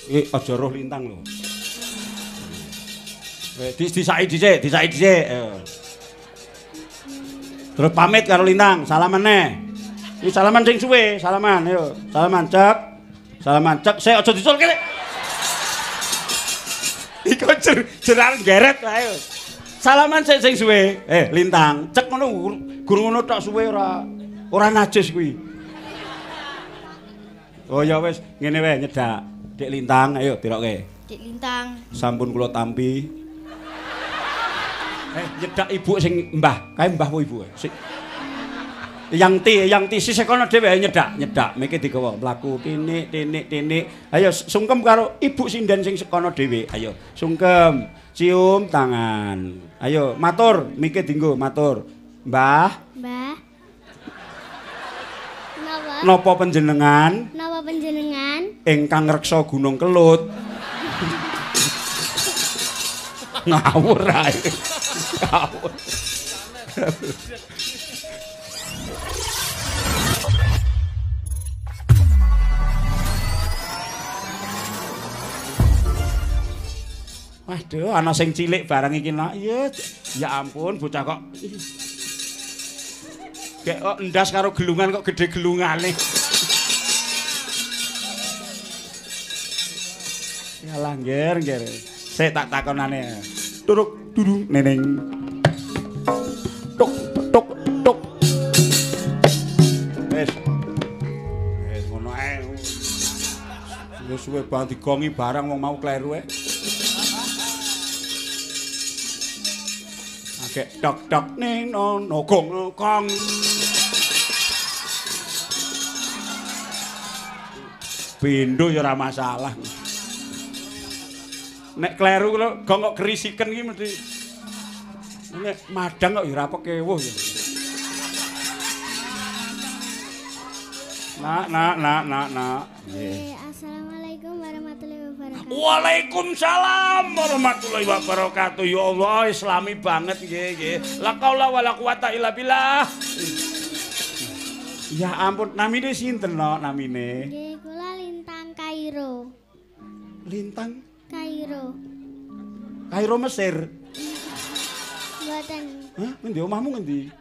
Aja roh lintang lho. Disaki dhisik. Terus pamit karo lintang, salaman neh. Iki salaman sing suwe, salaman ayo. Salaman cek. Sik aja diculke. Iku jerar geret ayo. Salaman sik sing suwe. Lintang, cek ngono guru ngono tok suwe ora najis kuwi. Oh ya wis, ngene wae nyedak. Dik Lintang, ayo dirokke. Dik Lintang. Sampun kula tampi. Nyedak ibu sing mbah, kae mbah apa ibu? Yang ti sisih kono dhewe nyedak. Miki digawa mlaku tinik. Ayo sungkem karo ibu sinden sing sekono dhewe. Ayo sungkem, cium tangan. Ayo matur, miki dienggo matur. Mbah. Napa panjenengan? Ingkang ngreksa Gunung Kelut. Ngawur ae. Ngawur. Waduh, ana sing cilik barang iki nak. Ya ampun, bocah kok. Kayak kok ndas karo gelungan kok gede gelungane. Yalah, ngger. Sik tak takonane. Duruk neneng. Tuk. Wes ngono ae. Wis suwe banget digongi barang wong mau kleru ae. Agek tok ning ono gong. Pindho ya ora masalah. Nek kleru gong kok gerisiken iki mesti. Nek madang kok ya ora pekewuh ya. Nak. Assalamualaikum warahmatullahi wabarakatuh. Waalaikumsalam warahmatullahi wabarakatuh. Ya Allah, islami banget nggih. La qaula wala quwata illa billah. Ya ampun, namine sinten no namine? Nggih, kula Lintang Kairo. Lintang Kairo. Kairo Mesir. Mboten. Hah? Ngendi omahmu ngendi?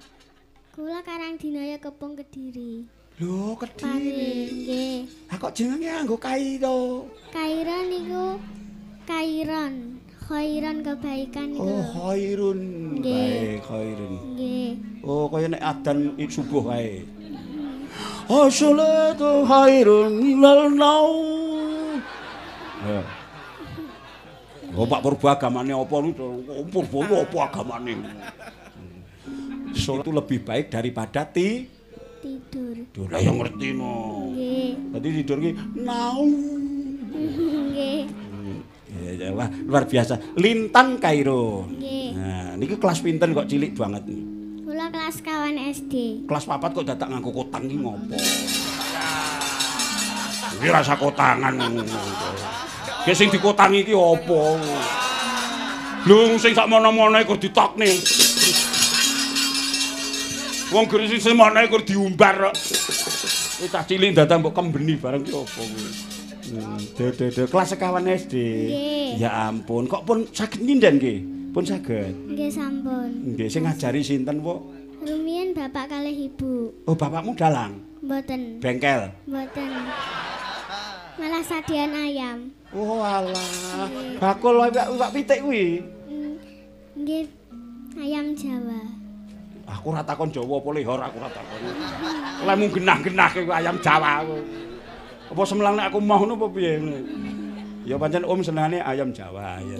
Kula Karangdinaya Kepung Kediri. Lho, Kediri. Nggih. Ah kok jenenge nganggo Kairo? Kairo niku Kairon. Khairon kebaikan niku. Oh, khairun. Baik, khairun. Nggih. Oh, kaya nek adzan subuh kae. As-salatu khairun lal naum. Oh, Pak Purba agamane apa niku? Purba apa agamane? Salat itu lebih baik daripada tidur. Lah yang ngerti no. Nggih. Dadi tidur ki naum. Nggih. Ya, wah, luar biasa. Lintang Kairo. Nggih. Nah, niki kelas pinten kok cilik banget nih. Kula kelas kawan SD. Kelas 4 kok dadak nganggo kotang iki ngopo? Iki rasa kotangan. Ki sing dikotangi iki apa? Lho sing sak mono-mono iku ditokne. Wong gere sing semana iku diumbar kok. Iki cah cilik dadak mbok kembeni bareng ki apa kuwi. Kelas sekawan SD. Ya ampun, kok pun saged nyinden nggih? Pun saged. Nggih sampun. Nggih, sing ngajari sinten, Bu? Rumiyin bapak kalih ibu. Oh, bapakmu dalang? Mboten. Bengkel? Mboten. Malah sadian ayam. Oh alah. Bakul iwak pitik kuwi. Nggih, ayam Jawa. Aku ora takon Jawa apa lehor aku ora takon. Lah mung genah-genah kuwi ayam Jawa. Apa semelang nek aku mau ngono apa piye? Ya pancen Om senengane ayam Jawa ya.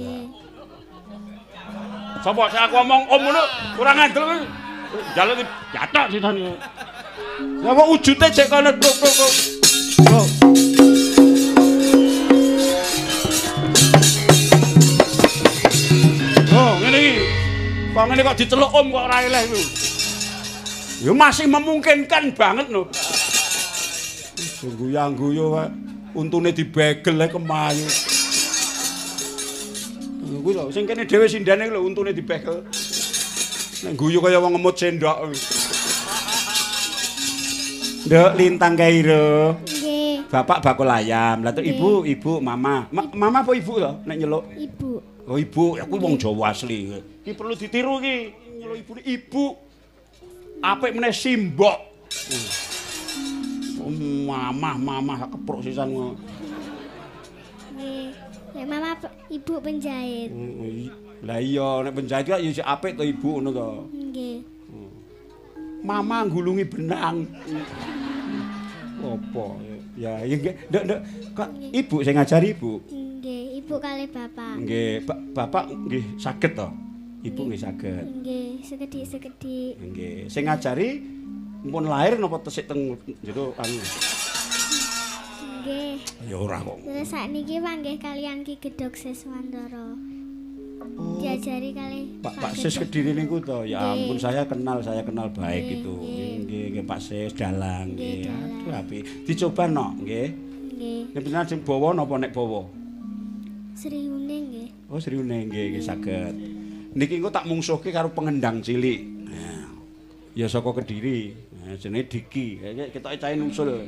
Sapa sing aku omong Om ngono ora ngandel kuwi. Jaluk diatok sitane. Ya apa wujute cek kono tok. Oh, ngene iki. Kok ngene kok diceluk Om kok ora eleh kuwi. Ya masih memungkinkan banget lho. Guyang-guyu wae. Untune dibegel ae kemayu. Kuwi lho sing kene dhewe sindane lho untune dibegel. Nek guyu kaya wong ngemut sendok. Nduk Lintang Kairo. Nggih. Bapak bakul ayam. Lah ibu mama. Mama apa ibu to nek nyeluk? Ibu. Oh ibu, aku wong Jawa asli. Iki perlu ditiru iki. Nyeluk ibune ibu. Apik meneh simbok. Mama kepruk sisan ngono. Nggih. Ya mama ibu penjahit. Lah iya nek penjahit ya isih apik to ibu ngono to. Nggih. Mama nggulungi benang. Apa ya nggih. Nduk kok ibu sing ngajari ibu? Nggih, ibu kali bapak. Nggih, bapak nggih saged to? Ibu nggih saged. Nggih, sekedhik-sekedhik. Nggih, sing ngajari mumpun lahir napa tesik teng jero anu? Nggih. Ya ora kok. Terus sakniki panggih kalian Ki Gedhog Siswandara. Diajari kali Pak Sis Kediri niku to. Ya Nggih. ampun saya kenal baik Nggih, itu. nggih. Nggih, Pak Sis dalang Nggih, nggih. dalang. Aduh apik. Dicoba no, nggih. Nggih. Nek benar sing bawa napa nek bawa? Seriune nggih. Oh, seriune nggih saged. Niki engko tak mungsuhke karo pengendang cilik. Nah, ya saka Kediri. Nah, jenenge Diki. Ketoke cahe nusul.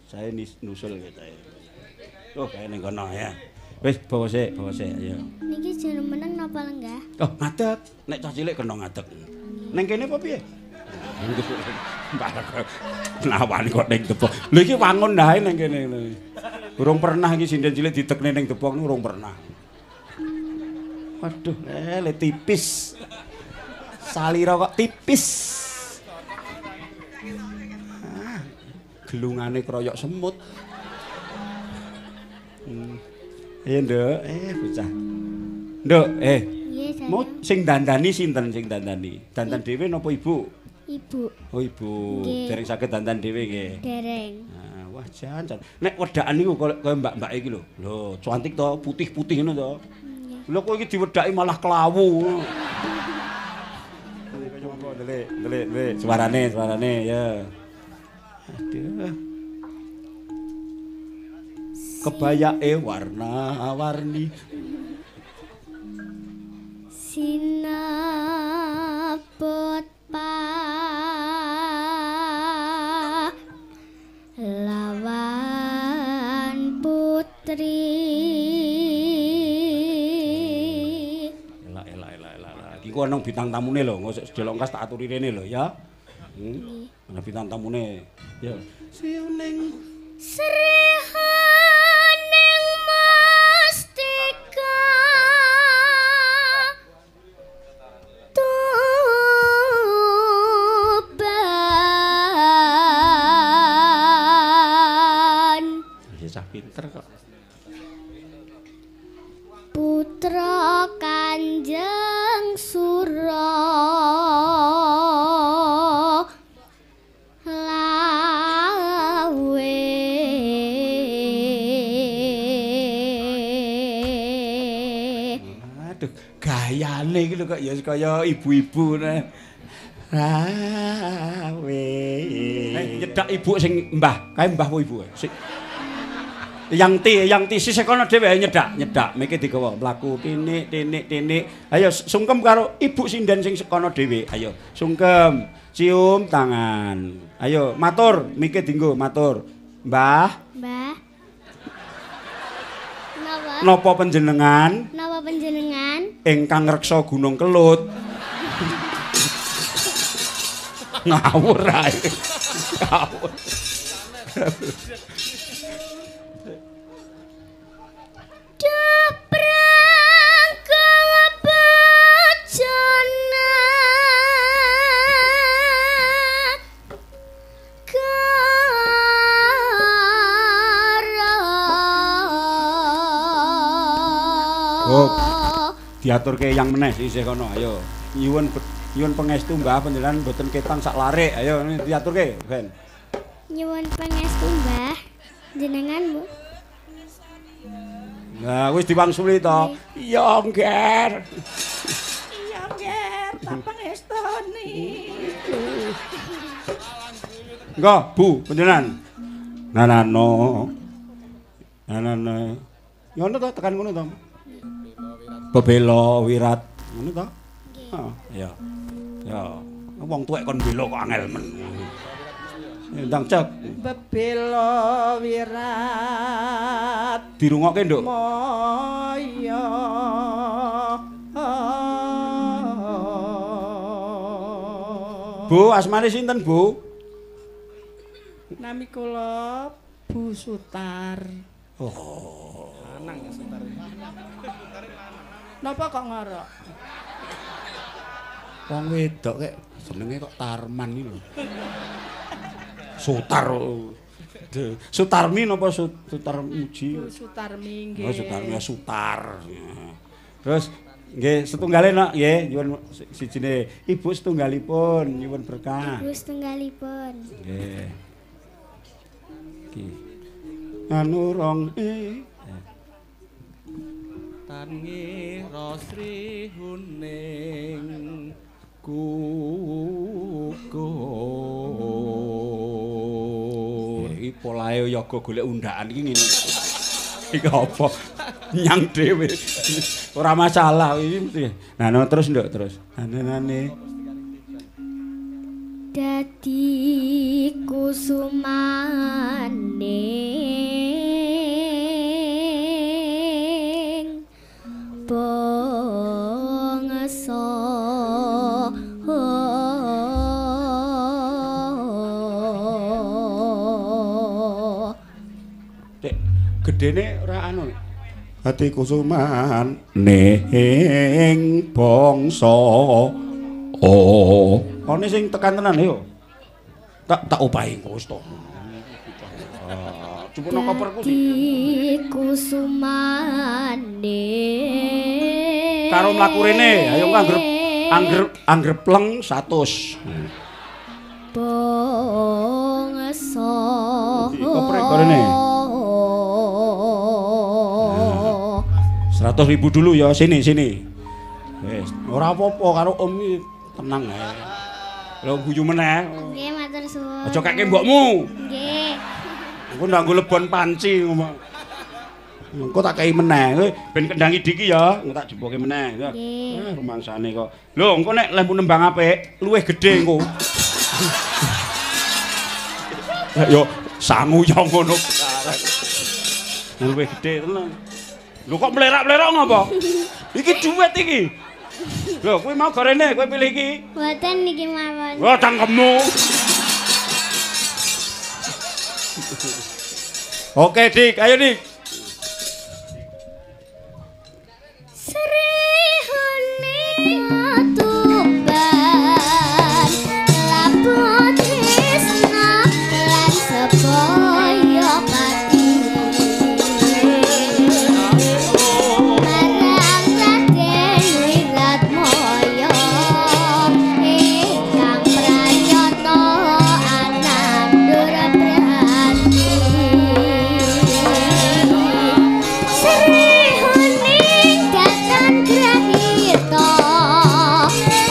Saya nusul ketoke. Oh, kae ning kono ya. Wis bawa sik ayo. Niki jeneng meneng napa lenggah? Oh, ngadeg. Nek cah cilik kena ngadeg. Ning kene apa piye? Nawani kok ning Depok. Lho iki wangun ae ning kene. Urung pernah iki sinden cilik ditekne ning Depok niku urung pernah. Waduh, le tipis. Salira kok tipis. Gelungane kroyok semut. Ayo, Nduk. Bocah. Nduk, Nggih, saya. mau sing dandani sinten sing dandani? Dandan dhewe napa ibu? Ibu. Oh, ibu. Nggih. Dereng saged dandan dhewe nggih. Dereng. Nah, wah jan. Nek wedakan niku kaya mbak-mbak iki lho. Lho, cantik to, putih-putih ngono to. Lho kok iki diwedaki malah kelawu. Delik. Suarane ya. Aduh. Kebayake warna-warni. Sinaput lawan putri. Elak. Iki ku ana bintang tamune lho, engko sedelok kas tak aturi rene lho ya. Ana bintang tamune. Ya. Siuning Srihaning mustika tuban ya cah pinter kok. putra Kanjeng Sura Gayane iki lho kok ya kaya ibu-ibu ne. Rawe. Nyedak ibu sing mbah, kae mbah apa ibu? Yang ti sisih kono dhewe nyedak. Miki digawa mlaku tinik. Ayo sungkem karo ibu sinden sing sekono dhewe. Ayo sungkem, cium tangan. Ayo matur, miki dienggo matur. Mbah. Napa panjenengan? Napa panjenengan? Ingkang ngreksa Gunung Kelut. Ngawur ae. Ngawur. Oh, diaturke yang meneh isih kono. Ayo. Nyuwun pangestu Mbah panjenengan mboten ketang sak larik. Ayo diaturke, Ben. Nyuwun pangestu Mbah. Jenengan, Bu. Nah, wis diwangsuli to. Iya, Ngger. Iya, Ngger, tak pangestoni. Engko, Bu, panjenengan. Nanano. Ngono to tekan ngono to. Bebelo wirat ngono to? Heeh, ya. Ya, wong tuwek kon bela kok angel men. Ndang cek. Bebelo wirat Dirungokke, Nduk. moyo. Bu, asmane sinten, Bu? Nami kula Bu Sutar. Oh. Lanang ya Sutar. Napa kok ngorok? Wong wedok kek jenenge kok Tarman iki lho. Sutar. Sutarmi napa Sutar Muji? Bu Sutarmi nggih. Oh, Sutarmi Sutar. Terus nggih setunggale nak nggih nyuwun sijine ibu setunggalipun nyuwun berkah. Ibu setunggalipun. Nggih. Iki. Anu rong Tangi Sri Huning gugur. iki polahe yoga golek undakan iki ngene. Iki apa? Nyang dhewe. Ora masalah iki mesti. Nah, no, terus nduk terus. Anane. Dadi kusumaning bangsa Dek, gedene ora anu. Hati kusuman ning bangsa. Oh, ana sing tekan tenan yo. Tak opahi Gus to. Coba nang koperku sih. Dadi kusumaning Karo mlaku rene, ayo angger pleng 100. bangsa Koprek korene. 100.000 dulu ya, sini. Wis, ora apa-apa karo Om iki tenang ae. Lho guyu meneh. Nggih, matur suwun. Aja kakek mbokmu. Nggih. Engko ndanggo lebon panci ngomong. Engko tak kei meneh, kowe ben kendangi diki ya, engko tak jeboke meneh. Nggih. Rumangsane kok. Lho, engko nek lembu nembang apik, luwih gedhe engko. Yo sangu yo ngono. Luwih gedhe tenan. Lho kok melerak-melerak ngapa? Iki duit iki. Lho, kowe mau gorene, kowe pilih iki. Mboten niki mawon. Wah, cangkemmu. Oke, Dik, ayo Dik. Sri Huning tumban laput tresna lan sepaya pati marang Raden Wiratmaya ingkang pranyata anandur prahati Sri Huning datan grahita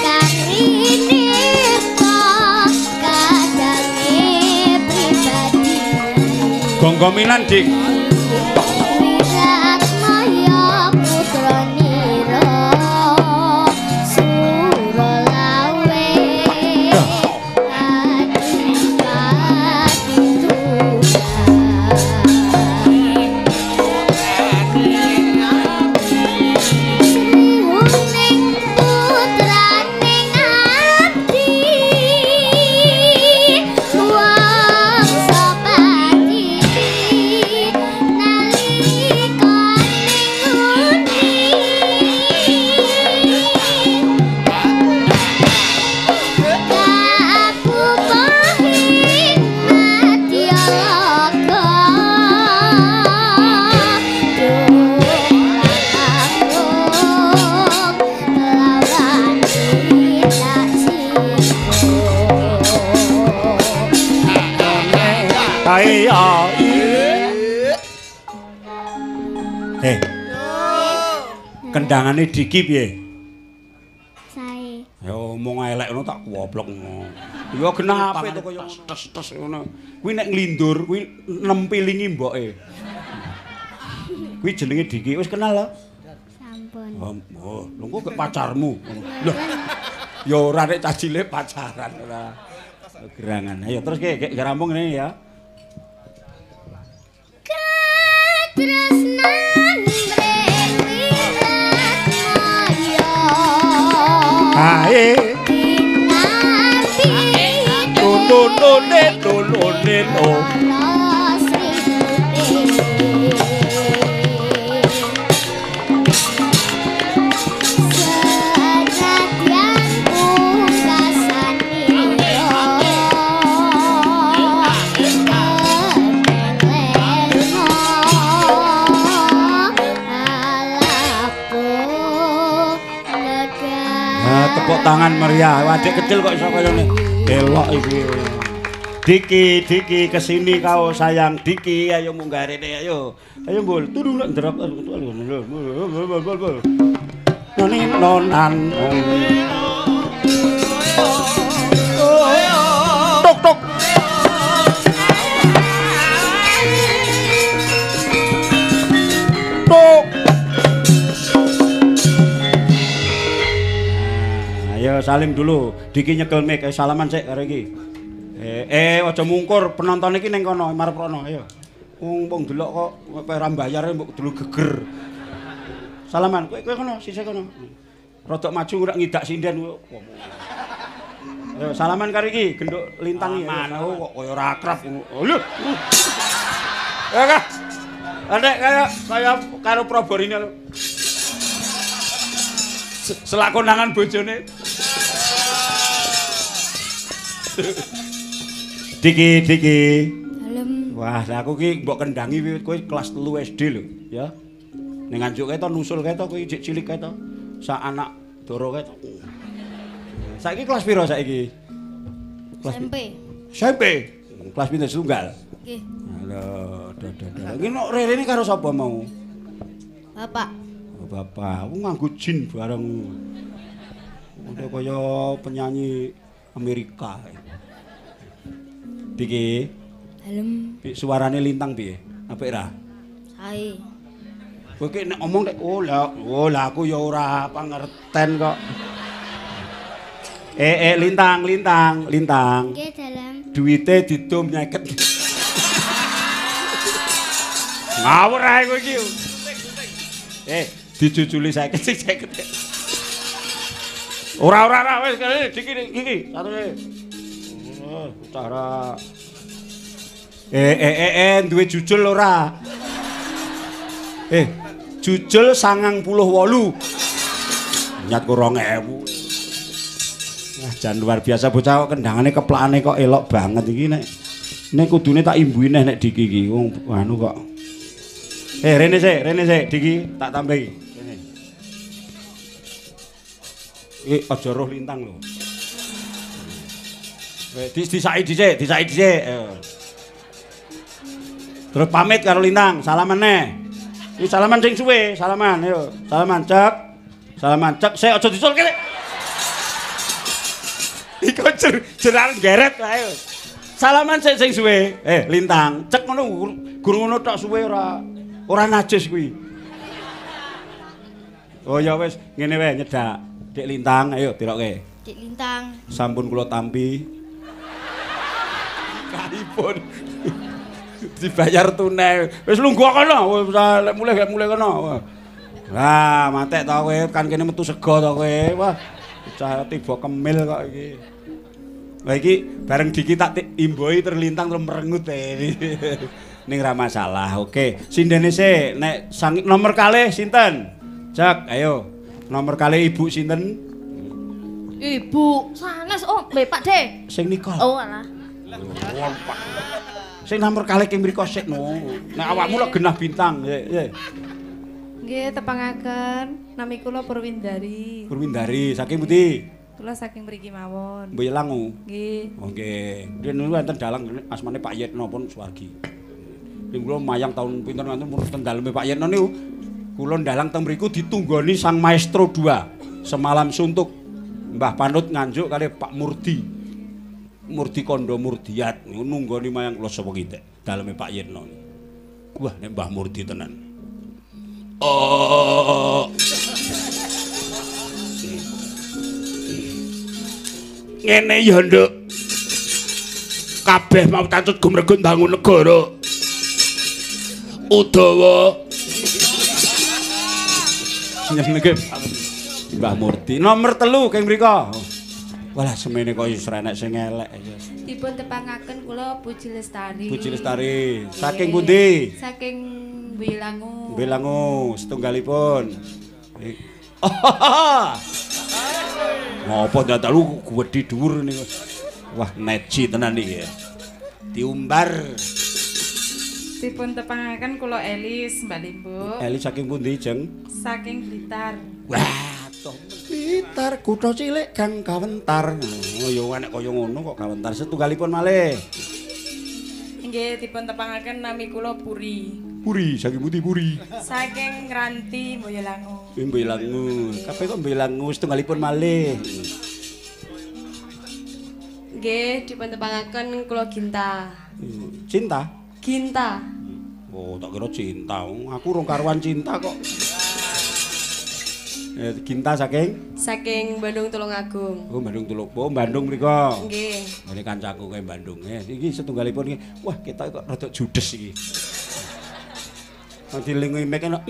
kang rinirta kadange pribadi Gonggominan, Dik. Wiratmaya putranira Suralawe Adipati Sri Huning putraning abdi wangsa pati nalika Aku pahing madya laga lawan tidak Ayo. Kendangane Diki piye? Sae Ya omong elek ngono tak kuwoplok ngono. Ya kenapa to kaya tes-tes ngono. Kuwi nek nglindur kuwi nempilingi mboke. Kuwi jenenge Diki, wis kenal lho. sampun Oh, lho kok pacarmu. Lho. Ya ora nek cah cilik pacaran ora. Gerangan. Ayo terus Ki, rampung ini ya. Katresnan mrewirat moyo. Ae. Tulune to. Tepuk tangan meriah. Adik kecil kok iso kaya ngene. Delok iki. Diki kesini kau sayang Diki, ayo munggah rene ayo. Ayo mbul, turun lek nderok. Noni nonan. Tok tok. Tok. Ayo salim dulu. Diki nyekel mic, salaman sik karo iki. Aja mungkur penonton iki ning kono marep rono ayo. Wong delok kok ora mbayar mbok dulu geger. Salaman, kowe kono, sisih kono. Rodok maju ora ngidak sinden kowe. Ayo salaman karo iki, genduk lintang iki. Manuk kok kaya ora akrab ngono. Lho. Ya kah? Adek kaya karo Proborine lho. Selak konangan bojone. Diki. Dalem. Wah, lah aku ki mbok kendangi wiwit kowe kelas 3 SD lho, ya. Ning Nganjuk kae to nusul kae to kowe cek cilik kae to. Sak anak doro kae to. Saiki kelas piro saiki? SMP. Kelas pinten setunggal? Nggih. Halo, Iki nek rene karo sapa mau? Bapak. Oh, Bapak, aku nganggo jin bareng. Udah kaya penyanyi Amerika. Diki. Dalem. Suarane lintang piye? Apik ra? Sae. Kowe ki nek ngomong nek oh lah aku ya ora pangerten kok. Lintang. Nggih, Dalem. Duite didum nyeket. Ngawur ae kowe iki. Dijujuli saiki sing 50. Ora wis iki satune. Cara duwe jujul ora? Jujul 98. Nyat ku 2000. Wah, jan luar biasa bocah kok kendangane keplakane kok elok banget iki nek kudune tak imbui neh nek Diki iki wong anu kok. Rene sik Diki tak tambahi. Rene. Aja roh lintang lho. Disaki dhisik. Terus pamit karo lintang, salaman neh. Iki salaman sing suwe, salaman ayo. Salaman cek. Sik aja disul kene. Iku jerar geret ayo. Salaman sing suwe. Lintang, cek ngono guru ngono tok suwe ora najis kuwi. Oh ya wis, ngene wae nyedak. Dik Lintang, ayo dirokke. Dik Lintang. Sampun kula tampi. Kalipun. Dibayar tunai. Wis lungguh kono, wis mulai kono. Lah, matek to kowe kan kene metu sego to kowe. Wah, cah tiba kemil kok iki. Lah iki bareng Diki tak imboi terlintang terus merengut ning ra masalah. Oke, sindene sik nek nomor kalih sinten? Cek, ayo. Nomor kalih Ibu sinten? Ibu sanes Pak De. Sing Nikol. Oh alah. Sing nomor kalih ki mriko sik no. Nek awakmu lek genah bintang. Nggih, tepangaken nami kula Purwindari. Purwindari saking pundi? Kula saking mriki mawon. Mboyo Langu. Nggih. Oh nggih. Riyen wonten dalang asmane Pak Yetno pun swargi. Ning kula mayang tahun pinten wonten murus ten daleme Pak Yetno niku kula ndalang teng mriku ditunggoni Sang Maestro 2. Semalam suntuk Mbah Panut Nganjuk kali Pak Murdi. Murdi Kondo Murdiat nunggoni mayang kula sapa kitek daleme Pak Yetno. Wah nek Mbah Murdi tenan. Oh. Ngene ya, Nduk. kabeh mau tantut gumrego ndangun negara. Udawa. Nyenenge Mbah Murti. Nomor 3 keng mriko. Walah semene kok wis renek sing elek. Dipun tepangaken kula Puji Lestari. Puji Lestari. Saking pundi? Saking Mbilangu. Mbilangu setunggalipun. Ngopo dadalu gedhi dhuwur niku. Wah, neji tenan iki. Diumbar. Dipun tepangaken kula Elis, Mbak Limbu. Elis saking pundi, Jeng? Saking Blitar. Wah, toh Blitar kutha cilik kang kawentar. Oh ya enek kaya ngono kok kawentar setunggalipun malih. Nggih, dipun tepangaken nami kula Puri. Puri, saking pundi Puri? Saking Ngranti Boyolangu. Mbilangu. Kabeh kok Mbilangu setunggalipun malih. Nggih, dipun tepangaken kula Ginta. Cinta? Ginta. Oh, tak kira cinta. Aku urung karuan cinta kok. Ginta saking? Saking Bandung Tulungagung. Oh, Bandung Tulung. Oh, Bandung mriko. Nggih. Ini kancaku kae Bandung. Iki setunggalipun iki. Wah, kita kok rada judes iki. Nanti lingi mek enak.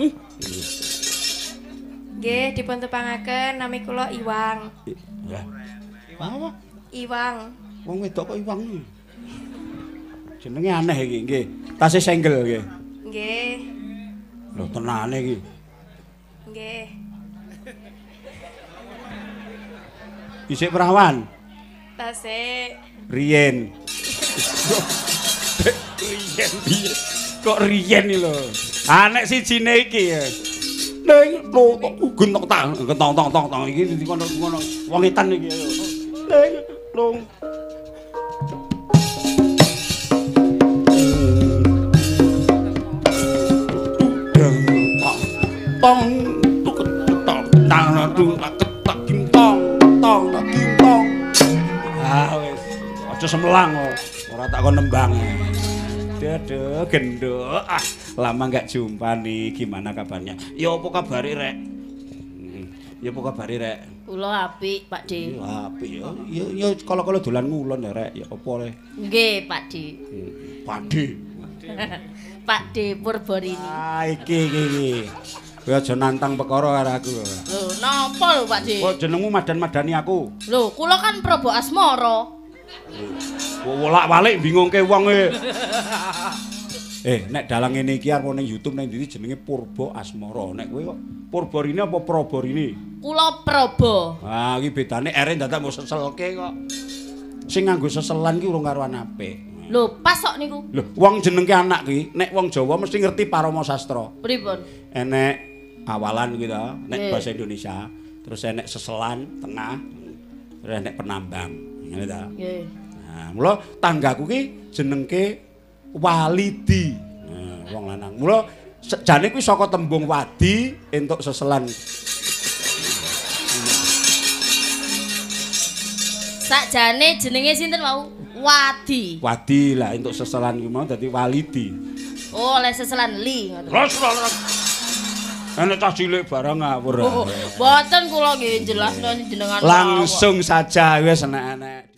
Nggih, dipun tepangaken nami kula Iwang. Ya. Apa? Iwang. Wong wedok kok Iwang iki. Jenenge aneh iki, nggih. Tasih single nggih. Nggih. Lho tenane iki. Nggih. Isik perawan. Tasih Riyen. Riyen piye? Kok riyen iki lho. Anek sijine iki ya. Ning lho gentong tong iki kono wong etan iki. Ning lho. Tong tong. Ah wis aja semelang ora tak kon nembang. Aduh gendho. Ah, lama enggak jumpa nih. Gimana kabarnya? Ya apa kabare rek? Ya apa kabare rek? Kula apik, Pak De. Ya apik ya. Ya kala-kala dolan ngulon ya rek. Ya apa le? Nggih, Pak De. Padi. Pak De Purborini. Ah iki. Kowe aja nantang perkara karo aku. Lho, napa lho, Pak De? Kok jenengmu madan-madani aku? Lho, kula kan Prabu Asmara. Wolak-walik bingungke wong e. Nek dalang ngene iki arep ning YouTube ning ndi jenenge Purba Asmara. Nek kowe kok Purborini apa Praborini? Kula Praba. Ah, iki bedane R dadak mbok seselke kok. Sing nganggo seselan ki urung karuan apik. Lho, pas kok niku. Lho, wong jenengke anak ki, nek wong Jawa mesti ngerti parama sastra. Pripun? Enek awalan kuwi to, nek Nggih. basa Indonesia. Terus enek seselan tengah, terus enek penambang. Ngene ta. Nggih. Nah, mula tanggaku ki jenengke Walidi. Nah, wong lanang. Mula jane kuwi saka tembung wadi entuk seselan. Sakjane jenenge sinten wau? Wadi. Wadi lah entuk seselan ki mau dadi Walidi. Oh, oleh seselan li ngoten. Ros. Enek cah cilik barang ngawur. Oh, mboten kula nggih jelasno jenengan. Langsung saja wis enek-enek.